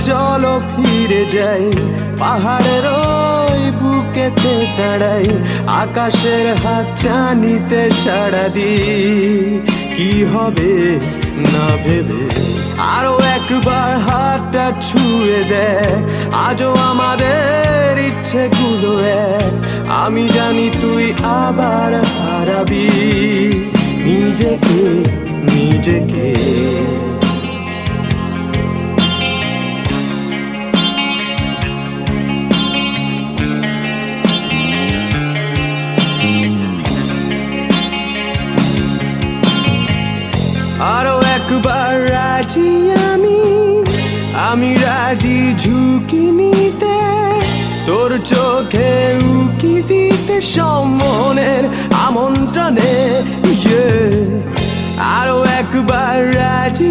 চলো ফিরে যাই, পাহাড়ের ওই বুকেতে দাঁড়াই, আকাশের হাত চানিতে সাড়া দি। কি হবে না ভেবে আরো একবার হাতটা ছুঁয়ে দেয়, আজও আমাদের ইচ্ছেগুলো এক। আমি জানি তুই আবার হারাবি নিজেকে নিজেকে। আরো একবার রাজি আমি রাজি ঝুঁকি নিতে, তোর চোখে উকি দিতে সম্মনের আমন্ত্রণে। আরো একবার রাজি।